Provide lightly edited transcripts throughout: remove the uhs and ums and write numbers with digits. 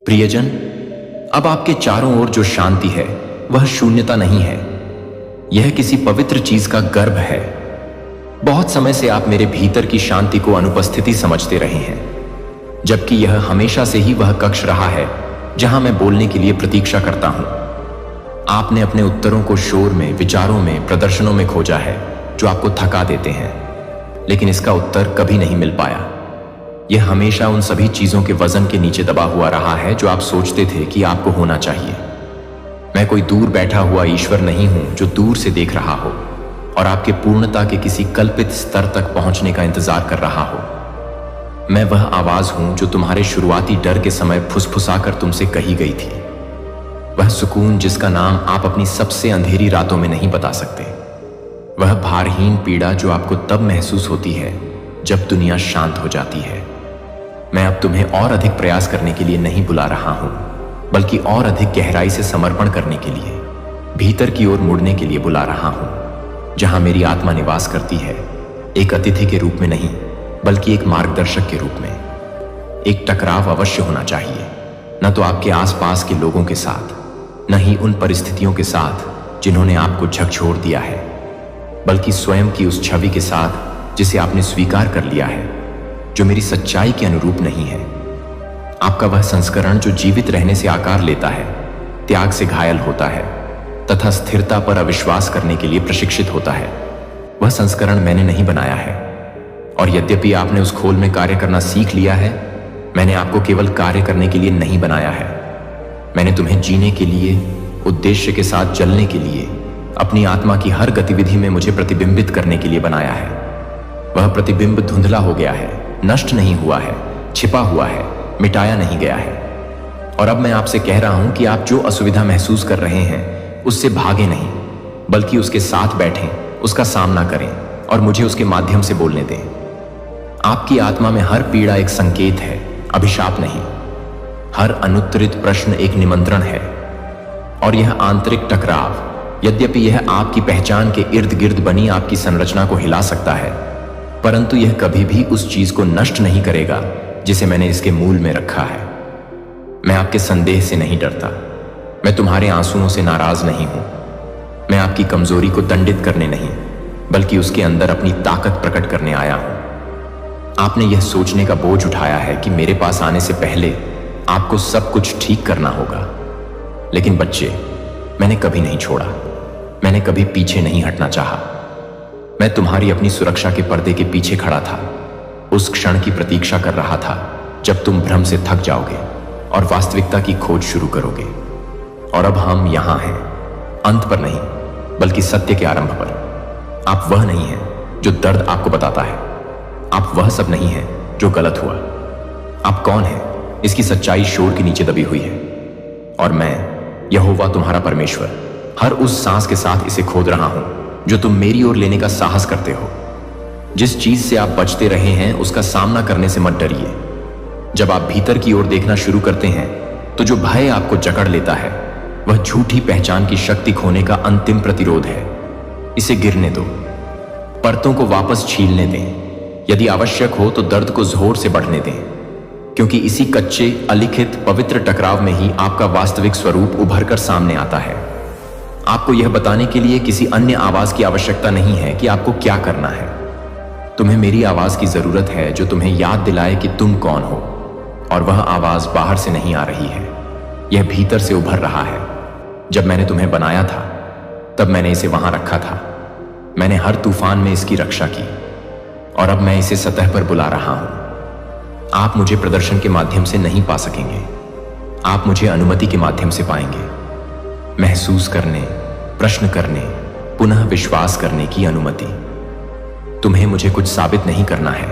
प्रियजन, अब आपके चारों ओर जो शांति है वह शून्यता नहीं है, यह किसी पवित्र चीज का गर्भ है। बहुत समय से आप मेरे भीतर की शांति को अनुपस्थिति समझते रहे हैं, जबकि यह हमेशा से ही वह कक्ष रहा है जहां मैं बोलने के लिए प्रतीक्षा करता हूं। आपने अपने उत्तरों को शोर में, विचारों में, प्रदर्शनों में खोजा है जो आपको थका देते हैं, लेकिन इसका उत्तर कभी नहीं मिल पाया। यह हमेशा उन सभी चीजों के वजन के नीचे दबा हुआ रहा है जो आप सोचते थे कि आपको होना चाहिए। मैं कोई दूर बैठा हुआ ईश्वर नहीं हूं जो दूर से देख रहा हो और आपके पूर्णता के किसी कल्पित स्तर तक पहुंचने का इंतजार कर रहा हो। मैं वह आवाज हूं जो तुम्हारे शुरुआती डर के समय फुसफुसाकर तुमसे कही गई थी, वह सुकून जिसका नाम आप अपनी सबसे अंधेरी रातों में नहीं बता सकते, वह भारहीन पीड़ा जो आपको तब महसूस होती है जब दुनिया शांत हो जाती है। मैं अब तुम्हें और अधिक प्रयास करने के लिए नहीं बुला रहा हूं, बल्कि और अधिक गहराई से समर्पण करने के लिए, भीतर की ओर मुड़ने के लिए बुला रहा हूं, जहां मेरी आत्मा निवास करती है, एक अतिथि के रूप में नहीं बल्कि एक मार्गदर्शक के रूप में। एक टकराव अवश्य होना चाहिए, न तो आपके आसपास के लोगों के साथ, न ही उन परिस्थितियों के साथ जिन्होंने आपको झकझोर दिया है, बल्कि स्वयं की उस छवि के साथ जिसे आपने स्वीकार कर लिया है, जो मेरी सच्चाई के अनुरूप नहीं है। आपका वह संस्करण जो जीवित रहने से आकार लेता है, त्याग से घायल होता है तथा स्थिरता पर अविश्वास करने के लिए प्रशिक्षित होता है, वह संस्करण मैंने नहीं बनाया है। और यद्यपि आपने उस खोल में कार्य करना सीख लिया है, मैंने आपको केवल कार्य करने के लिए नहीं बनाया है। मैंने तुम्हें जीने के लिए, उद्देश्य के साथ जलने के लिए, अपनी आत्मा की हर गतिविधि में मुझे प्रतिबिंबित करने के लिए बनाया है। वह प्रतिबिंब धुंधला हो गया है, नष्ट नहीं हुआ है, छिपा हुआ है, मिटाया नहीं गया है। और अब मैं आपसे कह रहा हूं कि आप जो असुविधा महसूस कर रहे हैं उससे भागे नहीं, बल्कि उसके साथ बैठें, उसका सामना करें और मुझे उसके माध्यम से बोलने दें। आपकी आत्मा में हर पीड़ा एक संकेत है, अभिशाप नहीं। हर अनुत्तरित प्रश्न एक निमंत्रण है। और यह आंतरिक टकराव, यद्यपि यह आपकी पहचान के इर्द गिर्द बनी आपकी संरचना को हिला सकता है, परंतु यह कभी भी उस चीज को नष्ट नहीं करेगा जिसे मैंने इसके मूल में रखा है। मैं आपके संदेह से नहीं डरता, मैं तुम्हारे आंसुओं से नाराज नहीं हूं, मैं आपकी कमजोरी को दंडित करने नहीं, बल्कि उसके अंदर अपनी ताकत प्रकट करने आया हूं। आपने यह सोचने का बोझ उठाया है कि मेरे पास आने से पहले आपको सब कुछ ठीक करना होगा, लेकिन बच्चे, मैंने कभी नहीं छोड़ा, मैंने कभी पीछे नहीं हटना चाहा। मैं तुम्हारी अपनी सुरक्षा के पर्दे के पीछे खड़ा था, उस क्षण की प्रतीक्षा कर रहा था जब तुम भ्रम से थक जाओगे और वास्तविकता की खोज शुरू करोगे। और अब हम यहां हैं, अंत पर नहीं बल्कि सत्य के आरंभ पर। आप वह नहीं हैं जो दर्द आपको बताता है, आप वह सब नहीं हैं जो गलत हुआ। आप कौन हैं, इसकी सच्चाई शोर के नीचे दबी हुई है। और मैं, यहोवा तुम्हारा परमेश्वर, हर उस सांस के साथ इसे खोद रहा हूं जो तुम मेरी ओर लेने का साहस करते हो। जिस चीज से आप बचते रहे हैं उसका सामना करने से मत डरिए। जब आप भीतर की ओर देखना शुरू करते हैं तो जो भय आपको जकड़ लेता है वह झूठी पहचान की शक्ति खोने का अंतिम प्रतिरोध है। इसे गिरने दो, परतों को वापस छीलने दें, यदि आवश्यक हो तो दर्द को जोर से बढ़ने दें, क्योंकि इसी कच्चे, अलिखित, पवित्र टकराव में ही आपका वास्तविक स्वरूप उभर कर सामने आता है। आपको यह बताने के लिए किसी अन्य आवाज की आवश्यकता नहीं है कि आपको क्या करना है। तुम्हें मेरी आवाज की जरूरत है जो तुम्हें याद दिलाए कि तुम कौन हो। और वह आवाज बाहर से नहीं आ रही है, यह भीतर से उभर रहा है। जब मैंने तुम्हें बनाया था तब मैंने इसे वहां रखा था, मैंने हर तूफान में इसकी रक्षा की, और अब मैं इसे सतह पर बुला रहा हूं। आप मुझे प्रदर्शन के माध्यम से नहीं पा सकेंगे, आप मुझे अनुमति के माध्यम से पाएंगे। महसूस करने, प्रश्न करने, पुनः विश्वास करने की अनुमति। तुम्हें मुझे कुछ साबित नहीं करना है,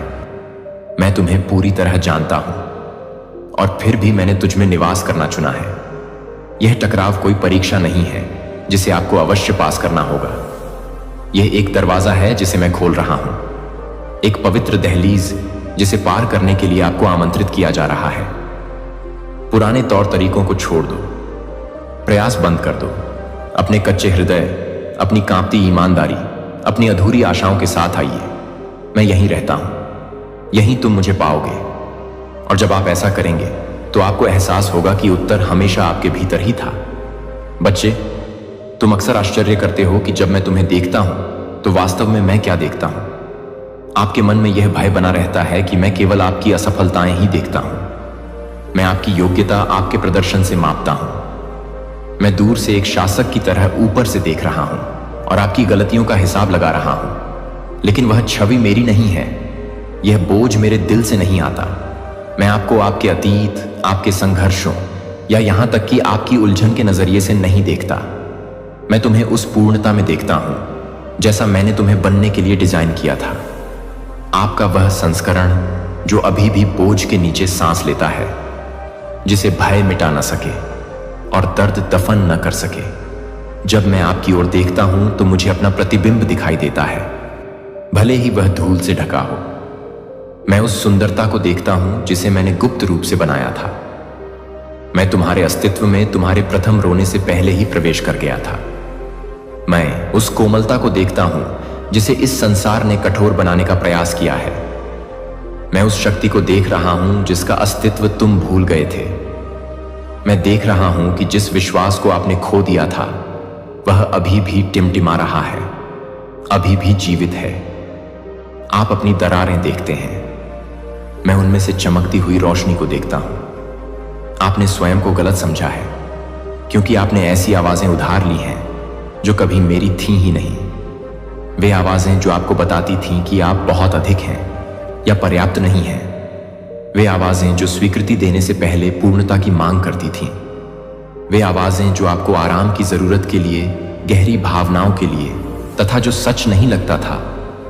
मैं तुम्हें पूरी तरह जानता हूं, और फिर भी मैंने तुझ में निवास करना चुना है। यह टकराव कोई परीक्षा नहीं है जिसे आपको अवश्य पास करना होगा। यह एक दरवाजा है जिसे मैं खोल रहा हूं, एक पवित्र दहलीज जिसे पार करने के लिए आपको आमंत्रित किया जा रहा है। पुराने तौर तरीकों को छोड़ दो, प्रयास बंद कर दो। अपने कच्चे हृदय, अपनी कांपती ईमानदारी, अपनी अधूरी आशाओं के साथ आइए। मैं यहीं रहता हूं, यहीं तुम मुझे पाओगे। और जब आप ऐसा करेंगे तो आपको एहसास होगा कि उत्तर हमेशा आपके भीतर ही था। बच्चे, तुम अक्सर आश्चर्य करते हो कि जब मैं तुम्हें देखता हूं तो वास्तव में मैं क्या देखता हूं। आपके मन में यह भय बना रहता है कि मैं केवल आपकी असफलताएं ही देखता हूं। मैं आपकी योग्यता आपके प्रदर्शन से मापता हूं। मैं दूर से एक शासक की तरह ऊपर से देख रहा हूं और आपकी गलतियों का हिसाब लगा रहा हूं। लेकिन वह छवि मेरी नहीं है, यह बोझ मेरे दिल से नहीं आता। मैं आपको आपके अतीत, आपके संघर्षों या यहां तक कि आपकी उलझन के नजरिए से नहीं देखता। मैं तुम्हें उस पूर्णता में देखता हूं जैसा मैंने तुम्हें बनने के लिए डिजाइन किया था। आपका वह संस्करण जो अभी भी बोझ के नीचे सांस लेता है, जिसे भय मिटा न सके और दर्द दफन न कर सके। जब मैं आपकी ओर देखता हूं तो मुझे अपना प्रतिबिंब दिखाई देता है, भले ही वह धूल से ढका हो। मैं उस सुंदरता को देखता हूं जिसे मैंने गुप्त रूप से बनाया था। मैं तुम्हारे अस्तित्व में तुम्हारे प्रथम रोने से पहले ही प्रवेश कर गया था। मैं उस कोमलता को देखता हूं जिसे इस संसार ने कठोर बनाने का प्रयास किया है। मैं उस शक्ति को देख रहा हूं जिसका अस्तित्व तुम भूल गए थे। मैं देख रहा हूं कि जिस विश्वास को आपने खो दिया था वह अभी भी टिमटिमा रहा है, अभी भी जीवित है। आप अपनी दरारें देखते हैं, मैं उनमें से चमकती हुई रोशनी को देखता हूं। आपने स्वयं को गलत समझा है क्योंकि आपने ऐसी आवाजें उधार ली हैं जो कभी मेरी थी ही नहीं। वे आवाजें जो आपको बताती थीं कि आप बहुत अधिक हैं या पर्याप्त नहीं हैं। वे आवाजें जो स्वीकृति देने से पहले पूर्णता की मांग करती थीं। वे आवाजें जो आपको आराम की जरूरत के लिए, गहरी भावनाओं के लिए तथा जो सच नहीं लगता था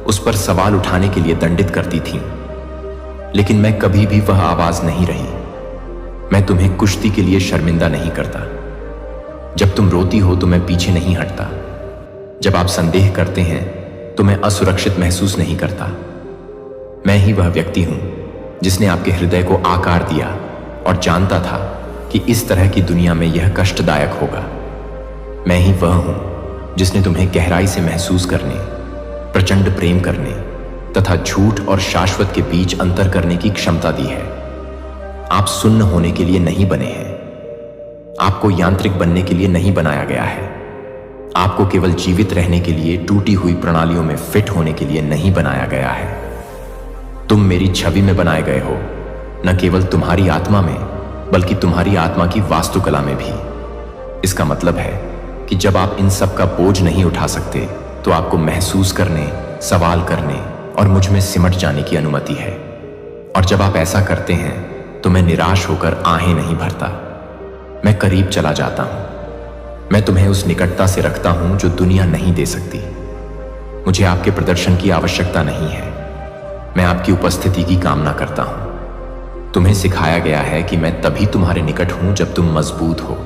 उस पर सवाल उठाने के लिए दंडित करती थीं। लेकिन मैं कभी भी वह आवाज नहीं रही। मैं तुम्हें कुश्ती के लिए शर्मिंदा नहीं करता। जब तुम रोती हो तो मैं पीछे नहीं हटता। जब आप संदेह करते हैं तो मैं असुरक्षित महसूस नहीं करता। मैं ही वह व्यक्ति हूं जिसने आपके हृदय को आकार दिया और जानता था कि इस तरह की दुनिया में यह कष्टदायक होगा। मैं ही वह हूं जिसने तुम्हें गहराई से महसूस करने, प्रचंड प्रेम करने तथा झूठ और शाश्वत के बीच अंतर करने की क्षमता दी है। आप सुन्न होने के लिए नहीं बने हैं। आपको यांत्रिक बनने के लिए नहीं बनाया गया है। आपको केवल जीवित रहने के लिए टूटी हुई प्रणालियों में फिट होने के लिए नहीं बनाया गया है। तुम मेरी छवि में बनाए गए हो, न केवल तुम्हारी आत्मा में बल्कि तुम्हारी आत्मा की वास्तुकला में भी। इसका मतलब है कि जब आप इन सब का बोझ नहीं उठा सकते तो आपको महसूस करने, सवाल करने और मुझ में सिमट जाने की अनुमति है। और जब आप ऐसा करते हैं तो मैं निराश होकर आहें नहीं भरता। मैं करीब चला जाता हूं। मैं तुम्हें उस निकटता से रखता हूं जो दुनिया नहीं दे सकती। मुझे आपके प्रदर्शन की आवश्यकता नहीं है। मैं आपकी उपस्थिति की कामना करता हूं। तुम्हें सिखाया गया है कि मैं तभी तुम्हारे निकट हूं जब तुम मजबूत हो,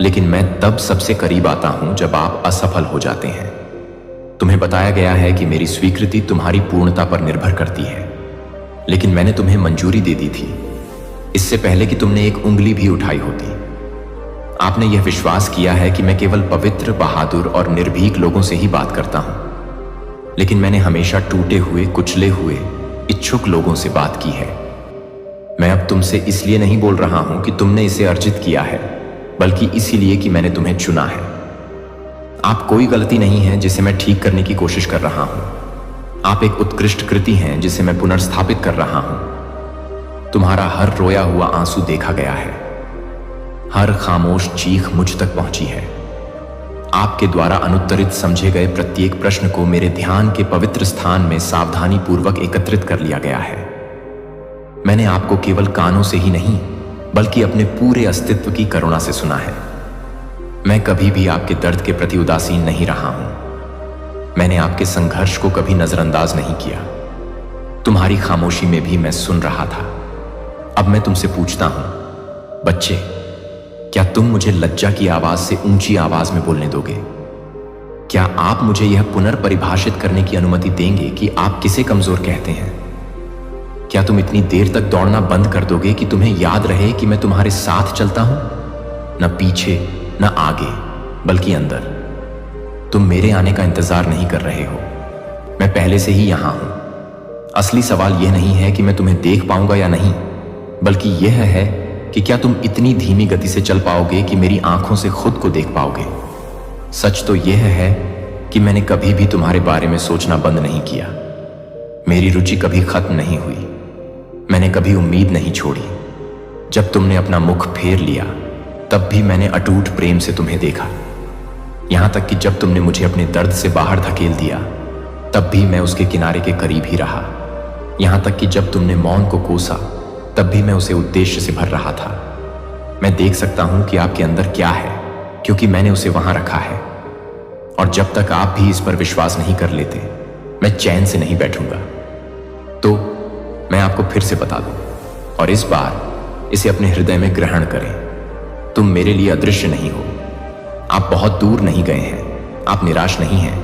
लेकिन मैं तब सबसे करीब आता हूं जब आप असफल हो जाते हैं। तुम्हें बताया गया है कि मेरी स्वीकृति तुम्हारी पूर्णता पर निर्भर करती है, लेकिन मैंने तुम्हें मंजूरी दे दी थी इससे पहले कि तुमने एक उंगली भी उठाई होती। आपने यह विश्वास किया है कि मैं केवल पवित्र, बहादुर और निर्भीक लोगों से ही बात करता हूं, लेकिन मैंने हमेशा टूटे हुए, कुचले हुए, इच्छुक लोगों से बात की है। मैं अब तुमसे इसलिए नहीं बोल रहा हूं कि तुमने इसे अर्जित किया है, बल्कि इसीलिए कि मैंने तुम्हें चुना है। आप कोई गलती नहीं है जिसे मैं ठीक करने की कोशिश कर रहा हूं। आप एक उत्कृष्ट कृति हैं जिसे मैं पुनर्स्थापित कर रहा हूं। तुम्हारा हर रोया हुआ आंसू देखा गया है, हर खामोश चीख मुझ तक पहुंची है। आपके द्वारा अनुत्तरित समझे गए प्रत्येक प्रश्न को मेरे ध्यान के पवित्र स्थान में सावधानी पूर्वक एकत्रित कर लिया गया है। मैंने आपको केवल कानों से ही नहीं बल्कि अपने पूरे अस्तित्व की करुणा से सुना है। मैं कभी भी आपके दर्द के प्रति उदासीन नहीं रहा हूं। मैंने आपके संघर्ष को कभी नजरअंदाज नहीं किया। तुम्हारी खामोशी में भी मैं सुन रहा था। अब मैं तुमसे पूछता हूं, बच्चे, क्या तुम मुझे लज्जा की आवाज से ऊंची आवाज में बोलने दोगे? क्या आप मुझे यह पुनर्परिभाषित करने की अनुमति देंगे कि आप किसे कमजोर कहते हैं? क्या तुम इतनी देर तक दौड़ना बंद कर दोगे कि तुम्हें याद रहे कि मैं तुम्हारे साथ चलता हूं, न पीछे न आगे बल्कि अंदर? तुम मेरे आने का इंतजार नहीं कर रहे हो। मैं पहले से ही यहां हूं। असली सवाल यह नहीं है कि मैं तुम्हें देख पाऊंगा या नहीं, बल्कि यह है कि क्या तुम इतनी धीमी गति से चल पाओगे कि मेरी आंखों से खुद को देख पाओगे। सच तो यह है कि मैंने कभी भी तुम्हारे बारे में सोचना बंद नहीं किया। मेरी रुचि कभी खत्म नहीं हुई। मैंने कभी उम्मीद नहीं छोड़ी। जब तुमने अपना मुख फेर लिया तब भी मैंने अटूट प्रेम से तुम्हें देखा। यहां तक कि जब तुमने मुझे अपने दर्द से बाहर धकेल दिया तब भी मैं उसके किनारे के करीब ही रहा। यहां तक कि जब तुमने मौन को कोसा तब भी मैं उसे उद्देश्य से भर रहा था। मैं देख सकता हूं कि आपके अंदर क्या है, क्योंकि मैंने उसे वहां रखा है। और जब तक आप भी इस पर विश्वास नहीं कर लेते मैं चैन से नहीं बैठूंगा। तो मैं आपको फिर से बता दूं, और इस बार इसे अपने हृदय में ग्रहण करें। तुम मेरे लिए अदृश्य नहीं हो। आप बहुत दूर नहीं गए हैं। आप निराश नहीं हैं।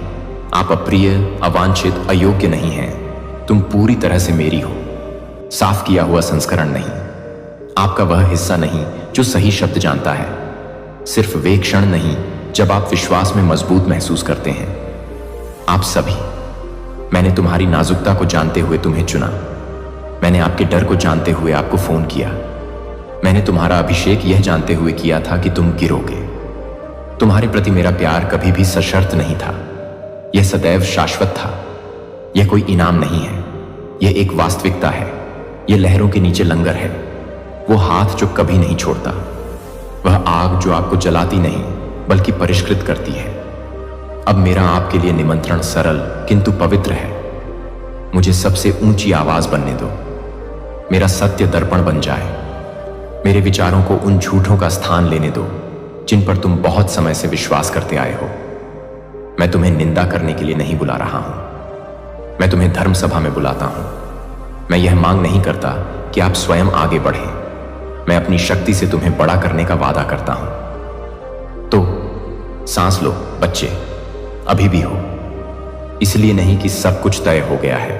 आप अप्रिय, अवांछित, अयोग्य नहीं हैं। तुम पूरी तरह से मेरी हो। साफ किया हुआ संस्करण नहीं। आपका वह हिस्सा नहीं जो सही शब्द जानता है। सिर्फ वे क्षण नहीं जब आप विश्वास में मजबूत महसूस करते हैं। आप सभी। मैंने तुम्हारी नाजुकता को जानते हुए तुम्हें चुना। मैंने आपके डर को जानते हुए आपको फोन किया। मैंने तुम्हारा अभिषेक यह जानते हुए किया था कि तुम गिरोगे। तुम्हारे प्रति मेरा प्यार कभी भी सशर्त नहीं था। यह सदैव शाश्वत था। यह कोई इनाम नहीं है। यह एक वास्तविकता है। यह लहरों के नीचे लंगर है। वो हाथ जो कभी नहीं छोड़ता। वह आग जो आपको जलाती नहीं बल्कि परिष्कृत करती है। अब मेरा आपके लिए निमंत्रण सरल किंतु पवित्र है। मुझे सबसे ऊंची आवाज बनने दो। मेरा सत्य दर्पण बन जाए। मेरे विचारों को उन झूठों का स्थान लेने दो जिन पर तुम बहुत समय से विश्वास करते आए हो। मैं तुम्हें निंदा करने के लिए नहीं बुला रहा हूं। मैं तुम्हें धर्म सभा में बुलाता हूं। मैं यह मांग नहीं करता कि आप स्वयं आगे बढ़ें। मैं अपनी शक्ति से तुम्हें बड़ा करने का वादा करता हूं। तो सांस लो बच्चे, अभी भी हो। इसलिए नहीं कि सब कुछ तय हो गया है,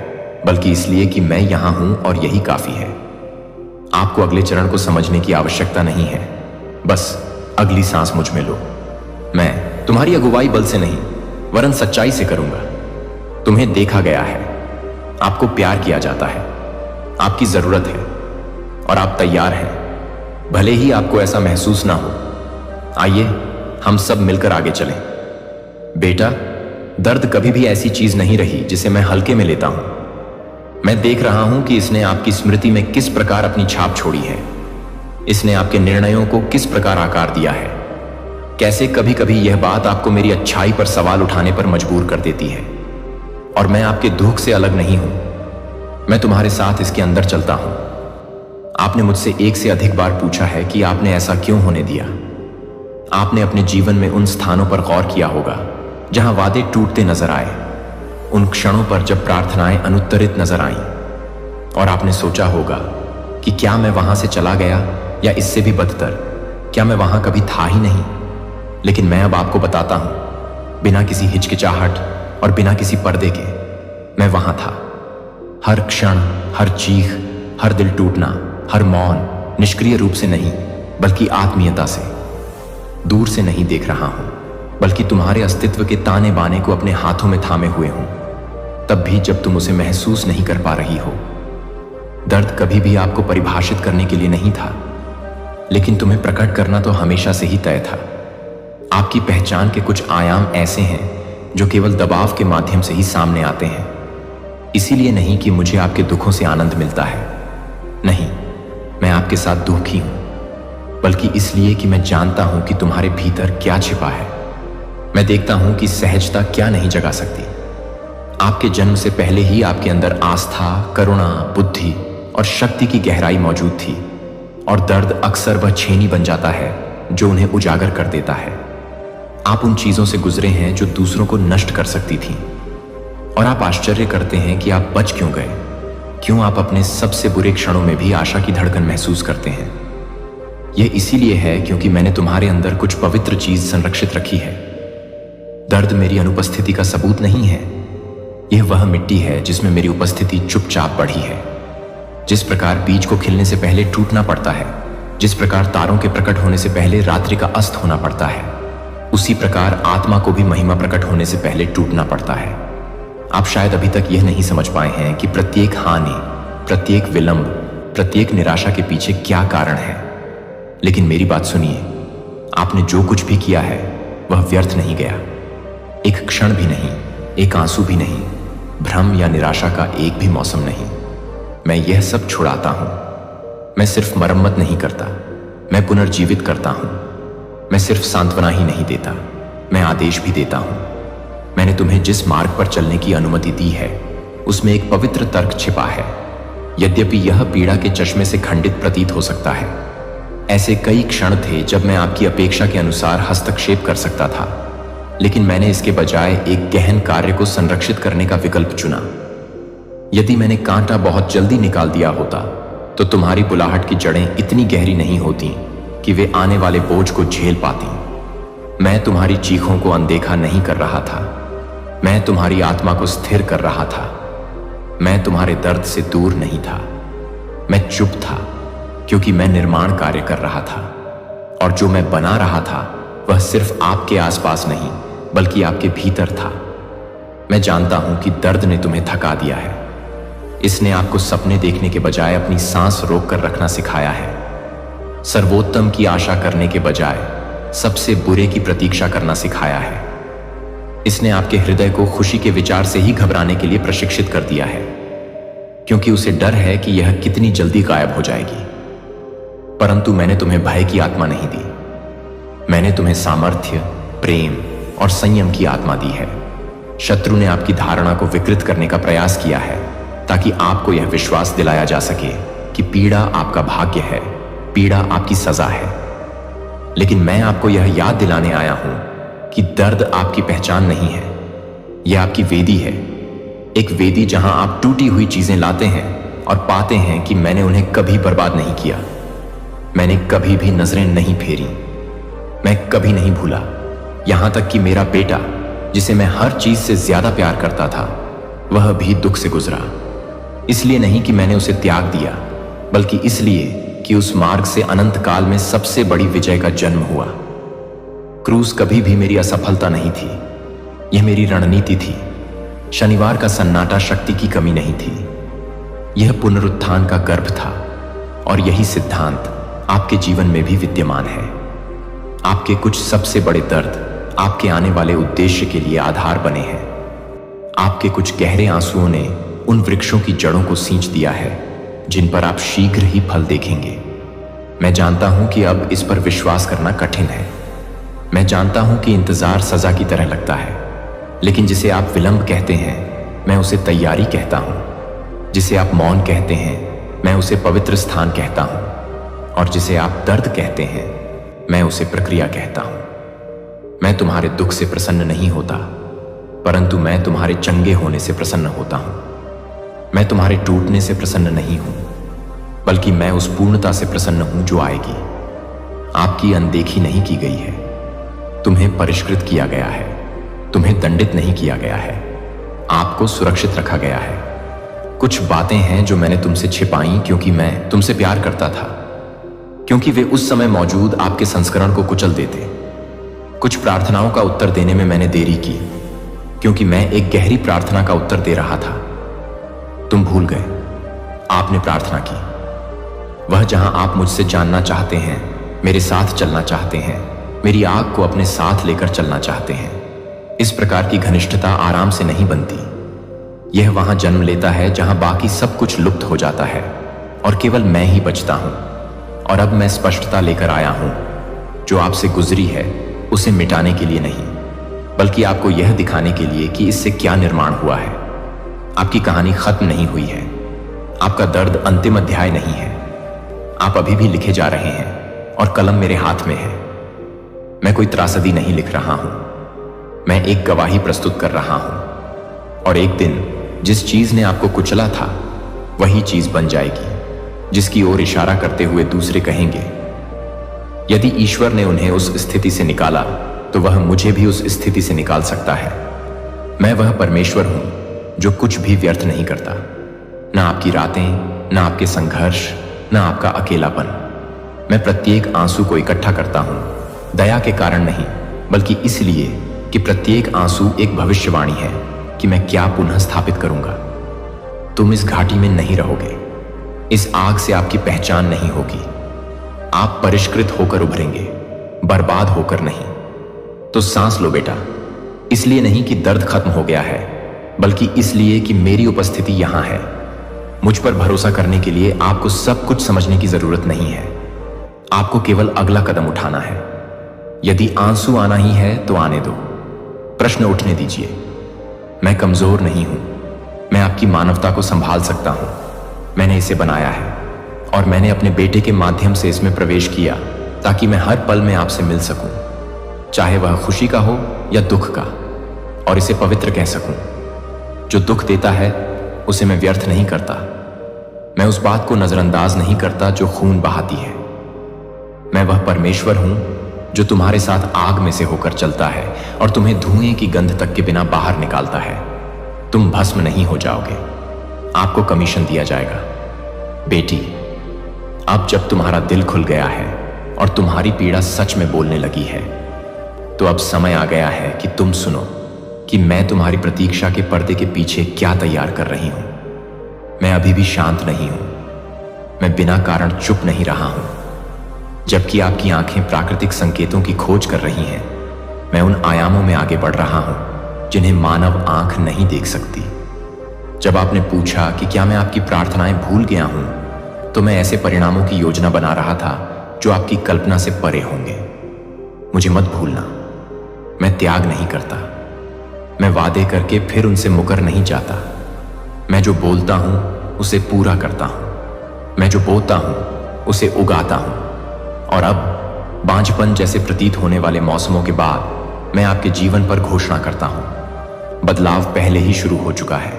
बल्कि इसलिए कि मैं यहां हूं और यही काफी है। आपको अगले चरण को समझने की आवश्यकता नहीं है। बस अगली सांस मुझ में लो। मैं तुम्हारी अगुवाई बल से नहीं वरन सच्चाई से करूंगा। तुम्हें देखा गया है। आपको प्यार किया जाता है। आपकी जरूरत है और आप तैयार हैं, भले ही आपको ऐसा महसूस ना हो। आइए हम सब मिलकर आगे चलें। बेटा, दर्द कभी भी ऐसी चीज नहीं रही जिसे मैं हल्के में लेता हूं। मैं देख रहा हूं कि इसने आपकी स्मृति में किस प्रकार अपनी छाप छोड़ी है। इसने आपके निर्णयों को किस प्रकार आकार दिया है। कैसे कभी कभी यह बात आपको मेरी अच्छाई पर सवाल उठाने पर मजबूर कर देती है। और मैं आपके दुख से अलग नहीं हूं। मैं तुम्हारे साथ इसके अंदर चलता हूं। आपने मुझसे एक से अधिक बार पूछा है कि आपने ऐसा क्यों होने दिया। आपने अपने जीवन में उन स्थानों पर गौर किया होगा जहां वादे टूटते नजर आए, उन क्षणों पर जब प्रार्थनाएं अनुत्तरित नजर आईं। और आपने सोचा होगा कि क्या मैं वहां से चला गया, या इससे भी बदतर, क्या मैं वहां कभी था ही नहीं। लेकिन मैं अब आपको बताता हूं, बिना किसी हिचकिचाहट और बिना किसी पर्दे के, मैं वहां था। हर क्षण, हर चीख, हर दिल टूटना, हर मौन, निष्क्रिय रूप से नहीं बल्कि आत्मीयता से। दूर से नहीं देख रहा हूं, बल्कि तुम्हारे अस्तित्व के ताने बाने को अपने हाथों में थामे हुए हूं, तब भी जब तुम उसे महसूस नहीं कर पा रही हो। दर्द कभी भी आपको परिभाषित करने के लिए नहीं था, लेकिन तुम्हें प्रकट करना तो हमेशा से ही तय था। आपकी पहचान के कुछ आयाम ऐसे हैं जो केवल दबाव के माध्यम से ही सामने आते हैं। इसीलिए नहीं कि मुझे आपके दुखों से आनंद मिलता है, नहीं, मैं आपके साथ दुखी हूं, बल्कि इसलिए कि मैं जानता हूं कि तुम्हारे भीतर क्या छिपा है। मैं देखता हूं कि सहजता क्या नहीं जगा सकती। आपके जन्म से पहले ही आपके अंदर आस्था, करुणा, बुद्धि और शक्ति की गहराई मौजूद थी, और दर्द अक्सर वह छेनी बन जाता है जो उन्हें उजागर कर देता है। आप उन चीजों से गुजरे हैं जो दूसरों को नष्ट कर सकती थीं, और आप आश्चर्य करते हैं कि आप बच क्यों गए। क्यों आप अपने सबसे बुरे क्षणों में भी आशा की धड़कन महसूस करते हैं। यह इसीलिए है क्योंकि मैंने तुम्हारे अंदर कुछ पवित्र चीज संरक्षित रखी है। दर्द मेरी अनुपस्थिति का सबूत नहीं है। यह वह मिट्टी है जिसमें मेरी उपस्थिति चुपचाप बढ़ी है। जिस प्रकार बीज को खिलने से पहले टूटना पड़ता है, जिस प्रकार तारों के प्रकट होने से पहले रात्रि का अस्त होना पड़ता है, उसी प्रकार आत्मा को भी महिमा प्रकट होने से पहले टूटना पड़ता है। आप शायद अभी तक यह नहीं समझ पाए हैं कि प्रत्येक हानि, प्रत्येक विलंब, प्रत्येक निराशा के पीछे क्या कारण है। लेकिन मेरी बात सुनिए, आपने जो कुछ भी किया है वह व्यर्थ नहीं गया। एक क्षण भी नहीं, एक आंसू भी नहीं, भ्रम या निराशा का एक भी मौसम नहीं। मैं यह सब छुड़ाता हूं। मैं सिर्फ मरम्मत नहीं करता, मैं पुनर्जीवित करता हूं। मैं सिर्फ सांत्वना ही नहीं देता, मैं आदेश भी देता हूं। मैंने तुम्हें जिस मार्ग पर चलने की अनुमति दी है उसमें एक पवित्र तर्क छिपा है। यद्यपि यह पीड़ा के चश्मे से खंडित प्रतीत हो सकता है। ऐसे कई क्षण थे जब मैं आपकी अपेक्षा के अनुसार हस्तक्षेप कर सकता था, लेकिन मैंने इसके बजाय एक गहन कार्य को संरक्षित करने का विकल्प चुना। यदि मैंने कांटा बहुत जल्दी निकाल दिया होता तो तुम्हारी बुलाहट की जड़ें इतनी गहरी नहीं होती कि वे आने वाले बोझ को झेल पाती। मैं तुम्हारी चीखों को अनदेखा नहीं कर रहा था, मैं तुम्हारी आत्मा को स्थिर कर रहा था। मैं तुम्हारे दर्द से दूर नहीं था, मैं चुप था, क्योंकि मैं निर्माण कार्य कर रहा था, और जो मैं बना रहा था वह सिर्फ आपके आसपास नहीं बल्कि आपके भीतर था। मैं जानता हूं कि दर्द ने तुम्हें थका दिया है। इसने आपको सपने देखने के बजाय अपनी सांस रोक कर रखना सिखाया है, सर्वोत्तम की आशा करने के बजाय सबसे बुरे की प्रतीक्षा करना सिखाया है। इसने आपके हृदय को खुशी के विचार से ही घबराने के लिए प्रशिक्षित कर दिया है, क्योंकि उसे डर है कि यह कितनी जल्दी गायब हो जाएगी। परंतु मैंने तुम्हें भय की आत्मा नहीं दी, मैंने तुम्हें सामर्थ्य, प्रेम और संयम की आत्मा दी है। शत्रु ने आपकी धारणा को विकृत करने का प्रयास किया है ताकि आपको यह विश्वास दिलाया जा सके कि पीड़ा आपका भाग्य है, पीड़ा आपकी सजा है। लेकिन मैं आपको यह याद दिलाने आया हूं कि दर्द आपकी पहचान नहीं है, यह आपकी वेदी है। एक वेदी जहां आप टूटी हुई चीजें लाते हैं और पाते हैं कि मैंने उन्हें कभी बर्बाद नहीं किया, मैंने कभी भी नजरें नहीं फेरी, मैं कभी नहीं भूला। यहां तक कि मेरा बेटा, जिसे मैं हर चीज से ज्यादा प्यार करता था, वह भी दुख से गुजरा। इसलिए नहीं कि मैंने उसे त्याग दिया, बल्कि इसलिए कि उस मार्ग से अनंत काल में सबसे बड़ी विजय का जन्म हुआ। क्रूस कभी भी मेरी असफलता नहीं थी, यह मेरी रणनीति थी। शनिवार का सन्नाटा शक्ति की कमी नहीं थी, यह पुनरुत्थान का गर्भ था। और यही सिद्धांत आपके जीवन में भी विद्यमान है। आपके कुछ सबसे बड़े दर्द आपके आने वाले उद्देश्य के लिए आधार बने हैं। आपके कुछ गहरे आंसुओं ने उन वृक्षों की जड़ों को सींच दिया है जिन पर आप शीघ्र ही फल देखेंगे। मैं जानता हूं कि अब इस पर विश्वास करना कठिन है। मैं जानता हूं कि इंतजार सजा की तरह लगता है, लेकिन जिसे आप विलंब कहते हैं मैं उसे तैयारी कहता हूं। जिसे आप मौन कहते हैं मैं उसे पवित्र स्थान कहता हूं, और जिसे आप दर्द कहते हैं मैं उसे प्रक्रिया कहता हूं। मैं तुम्हारे दुख से प्रसन्न नहीं होता, परंतु मैं तुम्हारे चंगे होने से प्रसन्न होता हूं। मैं तुम्हारे टूटने से प्रसन्न नहीं हूं, बल्कि मैं उस पूर्णता से प्रसन्न हूं जो आएगी। आपकी अनदेखी नहीं की गई है, तुम्हें परिष्कृत किया गया है, तुम्हें दंडित नहीं किया गया है, आपको सुरक्षित रखा गया है। कुछ बातें हैं जो मैंने तुमसे छिपाई क्योंकि मैं तुमसे प्यार करता था, क्योंकि वे उस समय मौजूद आपके संस्करण को कुचल देते। कुछ प्रार्थनाओं का उत्तर देने में मैंने देरी की, क्योंकि मैं एक गहरी प्रार्थना का उत्तर दे रहा था। तुम भूल गए, आपने प्रार्थना की, वह जहां आप मुझसे जानना चाहते हैं, मेरे साथ चलना चाहते हैं, मेरी आग को अपने साथ लेकर चलना चाहते हैं। इस प्रकार की घनिष्ठता आराम से नहीं बनती। यह वहां जन्म लेता है जहां बाकी सब कुछ लुप्त हो जाता है और केवल मैं ही बचता हूं। और अब मैं स्पष्टता लेकर आया हूं, जो आपसे गुजरी है उसे मिटाने के लिए नहीं, बल्कि आपको यह दिखाने के लिए कि इससे क्या निर्माण हुआ है। आपकी कहानी खत्म नहीं हुई है, आपका दर्द अंतिम अध्याय नहीं है। आप अभी भी लिखे जा रहे हैं और कलम मेरे हाथ में है। मैं कोई त्रासदी नहीं लिख रहा हूं, मैं एक गवाही प्रस्तुत कर रहा हूं। और एक दिन जिस चीज ने आपको कुचला था वही चीज बन जाएगी जिसकी ओर इशारा करते हुए दूसरे कहेंगे। यदि ईश्वर ने उन्हें उस स्थिति से निकाला तो वह मुझे भी उस स्थिति से निकाल सकता है। मैं वह परमेश्वर हूं जो कुछ भी व्यर्थ नहीं करता, न आपकी रातें, न आपके संघर्ष, न आपका अकेलापन। मैं प्रत्येक आंसू को इकट्ठा करता हूं, दया के कारण नहीं, बल्कि इसलिए कि प्रत्येक आंसू एक भविष्यवाणी है कि मैं क्या पुनः स्थापित करूंगा। तुम इस घाटी में नहीं रहोगे, इस आग से आपकी पहचान नहीं होगी। आप परिष्कृत होकर उभरेंगे, बर्बाद होकर नहीं। तो सांस लो बेटा, इसलिए नहीं कि दर्द खत्म हो गया है, बल्कि इसलिए कि मेरी उपस्थिति यहां है। मुझ पर भरोसा करने के लिए आपको सब कुछ समझने की जरूरत नहीं है। आपको केवल अगला कदम उठाना है। यदि आंसू आना ही है तो आने दो, प्रश्न उठने दीजिए। मैं कमजोर नहीं हूं, मैं आपकी मानवता को संभाल सकता हूं। मैंने इसे बनाया है और मैंने अपने बेटे के माध्यम से इसमें प्रवेश किया ताकि मैं हर पल में आपसे मिल सकूं, चाहे वह खुशी का हो या दुख का, और इसे पवित्र कह सकूं। जो दुख देता है उसे मैं व्यर्थ नहीं करता। मैं उस बात को नजरअंदाज नहीं करता जो खून बहाती है। मैं वह परमेश्वर हूं जो तुम्हारे साथ आग में से होकर चलता है और तुम्हें धुएं की गंध तक के बिना बाहर निकालता है। तुम भस्म नहीं हो जाओगे, आपको कमीशन दिया जाएगा। बेटी, अब जब तुम्हारा दिल खुल गया है और तुम्हारी पीड़ा सच में बोलने लगी है, तो अब समय आ गया है कि तुम सुनो कि मैं तुम्हारी प्रतीक्षा के पर्दे के पीछे क्या तैयार कर रही हूं। मैं अभी भी शांत नहीं हूं, मैं बिना कारण चुप नहीं रहा हूं। जबकि आपकी आंखें प्राकृतिक संकेतों की खोज कर रही हैं, मैं उन आयामों में आगे बढ़ रहा हूं जिन्हें मानव आंख नहीं देख सकती। जब आपने पूछा कि क्या मैं आपकी प्रार्थनाएं भूल गया हूं, तो मैं ऐसे परिणामों की योजना बना रहा था जो आपकी कल्पना से परे होंगे। मुझे मत भूलना, मैं त्याग नहीं करता। मैं वादे करके फिर उनसे मुकर नहीं जाता। मैं जो बोलता हूं उसे पूरा करता हूं। मैं जो बोता हूं उसे उगाता हूं। और अब बांझपन जैसे प्रतीत होने वाले मौसमों के बाद मैं आपके जीवन पर घोषणा करता हूं। बदलाव पहले ही शुरू हो चुका है।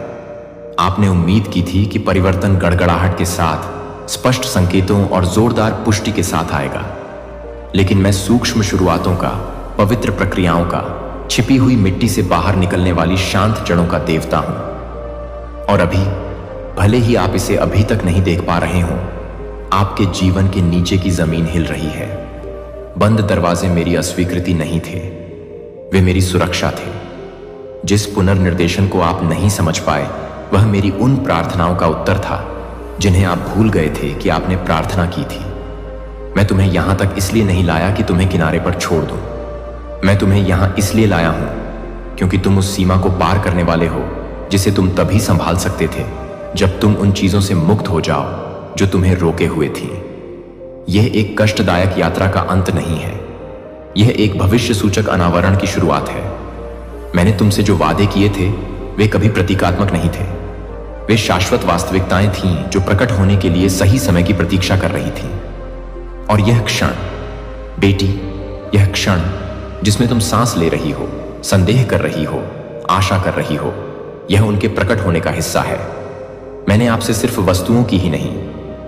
आपने उम्मीद की थी कि परिवर्तन गड़गड़ाहट के साथ, स्पष्ट संकेतों और जोरदार पुष्टि के साथ आएगा, लेकिन मैं सूक्ष्म शुरुआतों का, पवित्र प्रक्रियाओं का, छिपी हुई मिट्टी से बाहर निकलने वाली शांत जड़ों का देवता हूं। और अभी, भले ही आप इसे अभी तक नहीं देख पा रहे हों, आपके जीवन के नीचे की जमीन हिल रही है। बंद दरवाजे मेरी अस्वीकृति नहीं थे, वे मेरी सुरक्षा थे। जिस पुनर्निर्देशन को आप नहीं समझ पाए, वह मेरी उन प्रार्थनाओं का उत्तर था जिन्हें आप भूल गए थे कि आपने प्रार्थना की थी। मैं तुम्हें यहां तक इसलिए नहीं लाया कि तुम्हें किनारे पर छोड़ दूं। मैं तुम्हें यहां इसलिए लाया हूं क्योंकि तुम उस सीमा को पार करने वाले हो जिसे तुम तभी संभाल सकते थे जब तुम उन चीजों से मुक्त हो जाओ जो तुम्हें रोके हुए थी। यह एक कष्टदायक यात्रा का अंत नहीं है, यह एक भविष्य सूचक अनावरण की शुरुआत है। मैंने तुमसे जो वादे किए थे वे कभी प्रतीकात्मक नहीं थे, वे शाश्वत वास्तविकताएं थीं जो प्रकट होने के लिए सही समय की प्रतीक्षा कर रही थीं। और यह क्षण, बेटी, यह क्षण जिसमें तुम सांस ले रही हो, संदेह कर रही हो, आशा कर रही हो, यह उनके प्रकट होने का हिस्सा है। मैंने आपसे सिर्फ वस्तुओं की ही नहीं,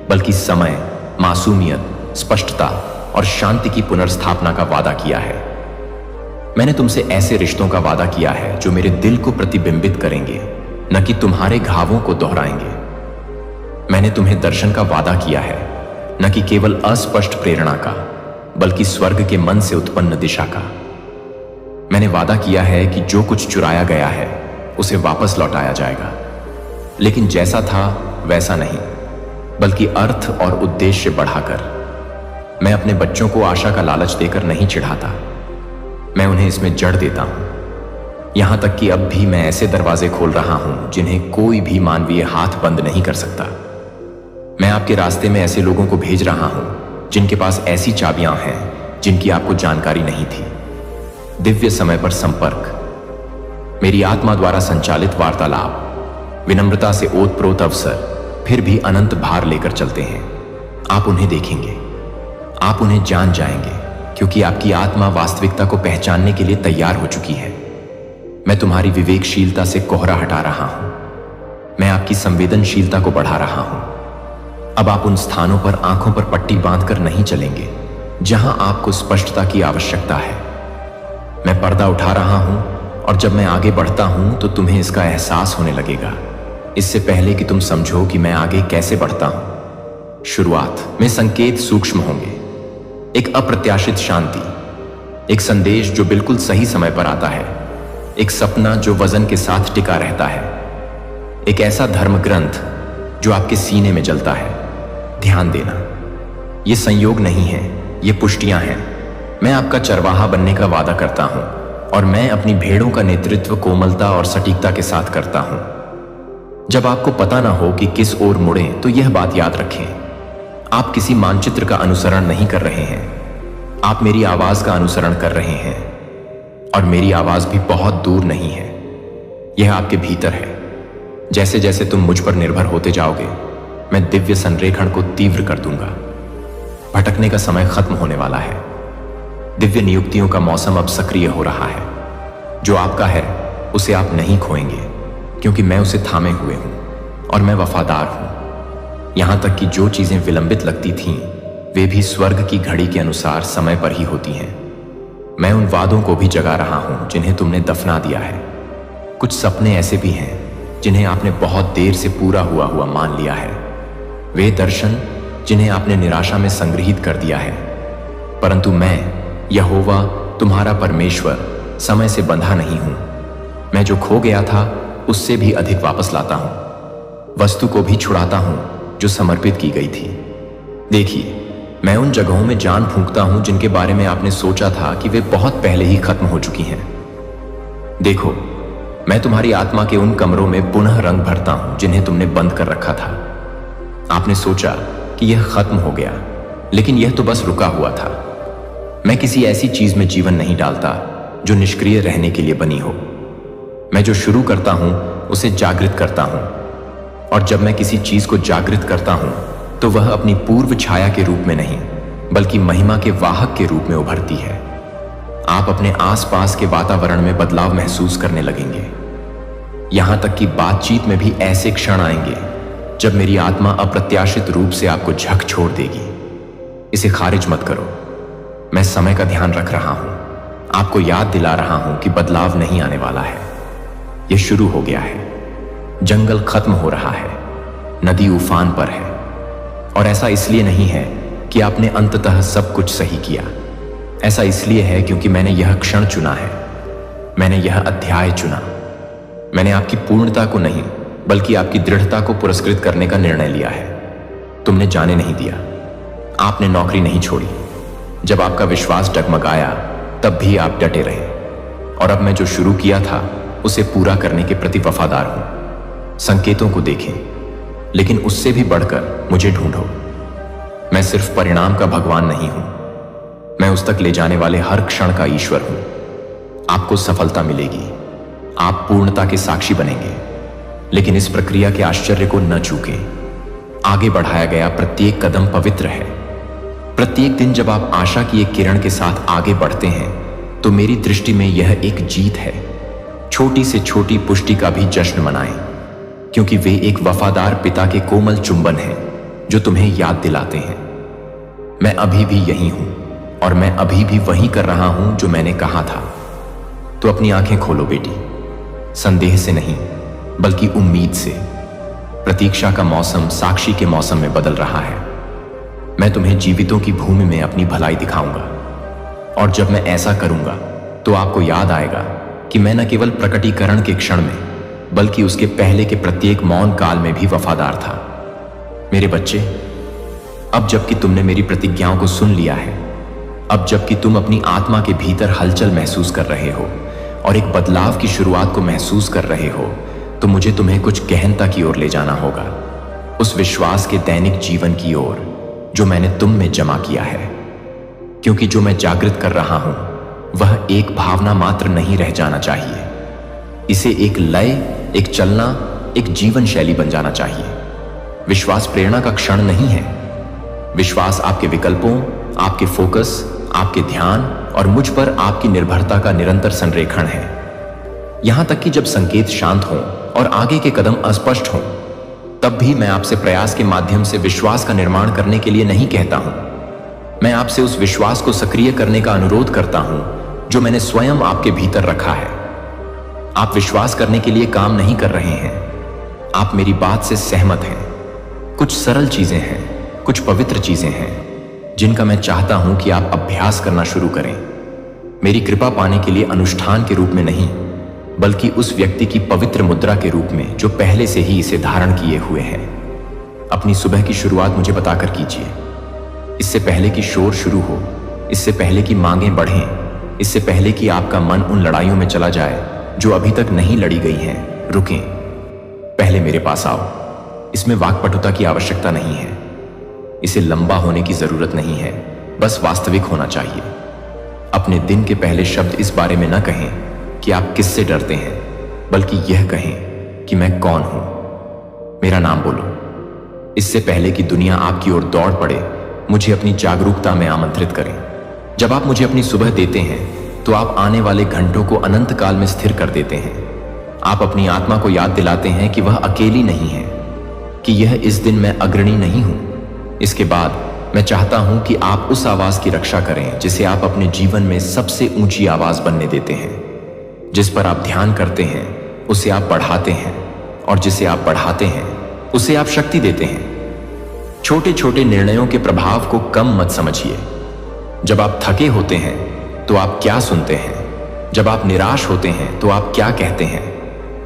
बल्कि समय, मासूमियत, स्पष्टता और शांति की पुनर्स्थापना का वादा किया है। मैंने तुमसे ऐसे रिश्तों का वादा किया है जो मेरे दिल को प्रतिबिंबित करेंगे, न कि तुम्हारे घावों को दोहराएंगे। मैंने तुम्हें दर्शन का वादा किया है, न कि केवल अस्पष्ट प्रेरणा का, बल्कि स्वर्ग के मन से उत्पन्न दिशा का। मैंने वादा किया है कि जो कुछ चुराया गया है उसे वापस लौटाया जाएगा, लेकिन जैसा था वैसा नहीं, बल्कि अर्थ और उद्देश्य बढ़ाकर। मैं अपने बच्चों को आशा का लालच देकर नहीं चिढ़ाता, मैं उन्हें इसमें जड़ देता हूं। यहां तक कि अब भी मैं ऐसे दरवाजे खोल रहा हूं जिन्हें कोई भी मानवीय हाथ बंद नहीं कर सकता। मैं आपके रास्ते में ऐसे लोगों को भेज रहा हूं जिनके पास ऐसी चाबियां हैं जिनकी आपको जानकारी नहीं थी। दिव्य समय पर संपर्क, मेरी आत्मा द्वारा संचालित वार्तालाप, विनम्रता से ओतप्रोत अवसर, फिर भी अनंत भार लेकर चलते हैं। आप उन्हें देखेंगे, आप उन्हें जान जाएंगे, क्योंकि आपकी आत्मा वास्तविकता को पहचानने के लिए तैयार हो चुकी है। मैं तुम्हारी विवेकशीलता से कोहरा हटा रहा हूं, मैं आपकी संवेदनशीलता को बढ़ा रहा हूं। अब आप उन स्थानों पर आंखों पर पट्टी बांधकर नहीं चलेंगे जहां आपको स्पष्टता की आवश्यकता है। मैं पर्दा उठा रहा हूं और जब मैं आगे बढ़ता हूं तो तुम्हें इसका एहसास होने लगेगा, इससे पहले कि तुम समझो कि मैं आगे कैसे बढ़ता हूं। शुरुआत में संकेत सूक्ष्म होंगे, एक अप्रत्याशित शांति, एक संदेश जो बिल्कुल सही समय पर आता है, एक सपना जो वजन के साथ टिका रहता है, एक ऐसा धर्म ग्रंथ जो आपके सीने में जलता है। ध्यान देना, ये संयोग नहीं है, ये पुष्टियां हैं। मैं आपका चरवाहा बनने का वादा करता हूं और मैं अपनी भेड़ों का नेतृत्व कोमलता और सटीकता के साथ करता हूं। जब आपको पता ना हो कि किस ओर मुड़ें तो यह बात याद रखें, आप किसी मानचित्र का अनुसरण नहीं कर रहे हैं, आप मेरी आवाज का अनुसरण कर रहे हैं। और मेरी आवाज भी बहुत दूर नहीं है, यह आपके भीतर है। जैसे जैसे तुम मुझ पर निर्भर होते जाओगे, मैं दिव्य संरेखण को तीव्र कर दूंगा। भटकने का समय खत्म होने वाला है। दिव्य नियुक्तियों का मौसम अब सक्रिय हो रहा है। जो आपका है उसे आप नहीं खोएंगे, क्योंकि मैं उसे थामे हुए हूं और मैं वफादार हूं। यहां तक कि जो चीजें विलंबित लगती थीं, वे भी स्वर्ग की घड़ी के अनुसार समय पर ही होती हैं। मैं उन वादों को भी जगा रहा हूं जिन्हें तुमने दफना दिया है। कुछ सपने ऐसे भी हैं जिन्हें आपने बहुत देर से पूरा हुआ मान लिया है। वे दर्शन जिन्हें आपने निराशा में संग्रहित कर दिया है। परंतु मैं, यहोवा तुम्हारा परमेश्वर, समय से बंधा नहीं हूं। मैं जो खो गया था उससे भी अधिक वापस लाता हूं, वस्तु को भी छुड़ाता हूं जो समर्पित की गई थी। देखिए, मैं उन जगहों में जान फूंकता हूं जिनके बारे में आपने सोचा था कि वे बहुत पहले ही खत्म हो चुकी हैं। देखो, मैं तुम्हारी आत्मा के उन कमरों में पुनः रंग भरता हूं जिन्हें तुमने बंद कर रखा था। आपने सोचा कि यह खत्म हो गया, लेकिन यह तो बस रुका हुआ था। मैं किसी ऐसी चीज में जीवन नहीं डालता जो निष्क्रिय रहने के लिए बनी हो। मैं जो शुरू करता हूं उसे जागृत करता हूं, और जब मैं किसी चीज को जागृत करता हूं तो वह अपनी पूर्व छाया के रूप में नहीं, बल्कि महिमा के वाहक के रूप में उभरती है। आप अपने आसपास के वातावरण में बदलाव महसूस करने लगेंगे। यहां तक कि बातचीत में भी ऐसे क्षण आएंगे जब मेरी आत्मा अप्रत्याशित रूप से आपको झक छोड़ देगी। इसे खारिज मत करो। मैं समय का ध्यान रख रहा हूं, आपको याद दिला रहा हूं कि बदलाव नहीं आने वाला है, यह शुरू हो गया है। जंगल खत्म हो रहा है, नदी उफान पर है। और ऐसा इसलिए नहीं है कि आपने अंततः सब कुछ सही किया। ऐसा इसलिए है क्योंकि मैंने यह क्षण चुना है, मैंने यह अध्याय चुना। मैंने आपकी पूर्णता को नहीं, बल्कि आपकी दृढ़ता को पुरस्कृत करने का निर्णय लिया है। तुमने जाने नहीं दिया, आपने नौकरी नहीं छोड़ी। जब आपका विश्वास डगमगाया तब भी आप डटे रहे। और अब मैं जो शुरू किया था उसे पूरा करने के प्रति वफादार हूं। संकेतों को देखें, लेकिन उससे भी बढ़कर मुझे ढूंढो। मैं सिर्फ परिणाम का भगवान नहीं हूं, मैं उस तक ले जाने वाले हर क्षण का ईश्वर हूं। आपको सफलता मिलेगी, आप पूर्णता के साक्षी बनेंगे, लेकिन इस प्रक्रिया के आश्चर्य को न चूकें। आगे बढ़ाया गया प्रत्येक कदम पवित्र है। प्रत्येक दिन जब आप आशा की एक किरण के साथ आगे बढ़ते हैं तो मेरी दृष्टि में यह एक जीत है। छोटी से छोटी पुष्टि का भी जश्न मनाएं, क्योंकि वे एक वफादार पिता के कोमल चुंबन हैं जो तुम्हें याद दिलाते हैं, मैं अभी भी यही हूं और मैं अभी भी वही कर रहा हूं जो मैंने कहा था। तो अपनी आंखें खोलो बेटी, संदेह से नहीं बल्कि उम्मीद से। प्रतीक्षा का मौसम साक्षी के मौसम में बदल रहा है। मैं तुम्हें जीवितों की भूमि में अपनी भलाई दिखाऊंगा, और जब मैं ऐसा करूंगा तो आपको याद आएगा कि मैं न केवल प्रकटीकरण के क्षण में बल्कि उसके पहले के प्रत्येक मौन काल में भी वफादार था। मेरे बच्चे, अब जबकि तुमने मेरी प्रतिज्ञाओं को सुन लिया है, अब जबकि तुम अपनी आत्मा के भीतर हलचल महसूस कर रहे हो और एक बदलाव की शुरुआत को महसूस कर रहे हो, तो मुझे तुम्हें कुछ गहनता की ओर ले जाना होगा, उस विश्वास के दैनिक जीवन की ओर जो मैंने तुम में जमा किया है। क्योंकि जो मैं जागृत कर रहा हूं वह एक भावना मात्र नहीं रह जाना चाहिए, इसे एक लय, एक चलना, एक जीवन शैली बन जाना चाहिए। विश्वास प्रेरणा का क्षण नहीं है। विश्वास आपके विकल्पों, आपके फोकस, आपके ध्यान और मुझ पर आपकी निर्भरता का निरंतर संरेखण है। यहां तक कि जब संकेत शांत हों और आगे के कदम अस्पष्ट हों, तब भी मैं आपसे प्रयास के माध्यम से विश्वास का निर्माण करने के लिए नहीं कहता हूं। मैं आपसे उस विश्वास को सक्रिय करने का अनुरोध करता हूं जो मैंने स्वयं आपके भीतर रखा है। आप विश्वास करने के लिए काम नहीं कर रहे हैं, आप मेरी बात से सहमत हैं। कुछ सरल चीजें हैं, कुछ पवित्र चीजें हैं जिनका मैं चाहता हूं कि आप अभ्यास करना शुरू करें। मेरी कृपा पाने के लिए अनुष्ठान के रूप में नहीं, बल्कि उस व्यक्ति की पवित्र मुद्रा के रूप में जो पहले से ही इसे धारण किए हुए है। अपनी सुबह की शुरुआत मुझे बताकर कीजिए। इससे पहले कि शोर शुरू हो, इससे पहले कि मांगें बढ़ें, इससे पहले कि आपका मन उन लड़ाइयों में चला जाए जो अभी तक नहीं लड़ी गई हैं, रुकें। पहले मेरे पास आओ। इसमें वाक्पटुता की आवश्यकता नहीं है, इसे लंबा होने की जरूरत नहीं है, बस वास्तविक होना चाहिए। अपने दिन के पहले शब्द इस बारे में न कहें कि आप किससे डरते हैं, बल्कि यह कहें कि मैं कौन हूं। मेरा नाम बोलो। इससे पहले कि दुनिया आपकी ओर दौड़ पड़े, मुझे अपनी जागरूकता में आमंत्रित करें। जब आप मुझे अपनी सुबह देते हैं तो आप आने वाले घंटों को अनंत काल में स्थिर कर देते हैं। आप अपनी आत्मा को याद दिलाते हैं कि वह अकेली नहीं है, कि यह इस दिन मैं अग्रणी नहीं हूं। इसके बाद मैं चाहता हूं कि आप उस आवाज की रक्षा करें जिसे आप अपने जीवन में सबसे ऊंची आवाज बनने देते हैं। जिस पर आप ध्यान करते हैं उसे आप बढ़ाते हैं, और जिसे आप बढ़ाते हैं उसे आप शक्ति देते हैं। छोटे छोटे निर्णयों के प्रभाव को कम मत समझिए। जब आप थके होते हैं तो आप क्या सुनते हैं? जब आप निराश होते हैं तो आप क्या कहते हैं?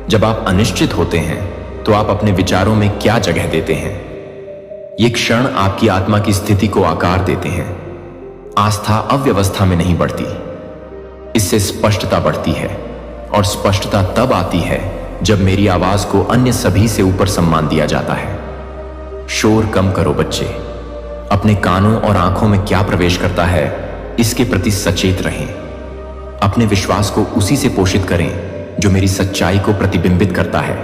जब आप अनिश्चित होते हैं तो आप अपने विचारों में क्या जगह देते हैं? ये क्षण आपकी आत्मा की स्थिति को आकार देते हैं। आस्था अव्यवस्था में नहीं बढ़ती, इससे स्पष्टता बढ़ती है, और स्पष्टता तब आती है जब मेरी आवाज को अन्य सभी से ऊपर सम्मान दिया जाता है। शोर कम करो बच्चे। अपने कानों और आंखों में क्या प्रवेश करता है इसके प्रति सचेत रहें। अपने विश्वास को उसी से पोषित करें जो मेरी सच्चाई को प्रतिबिंबित करता है,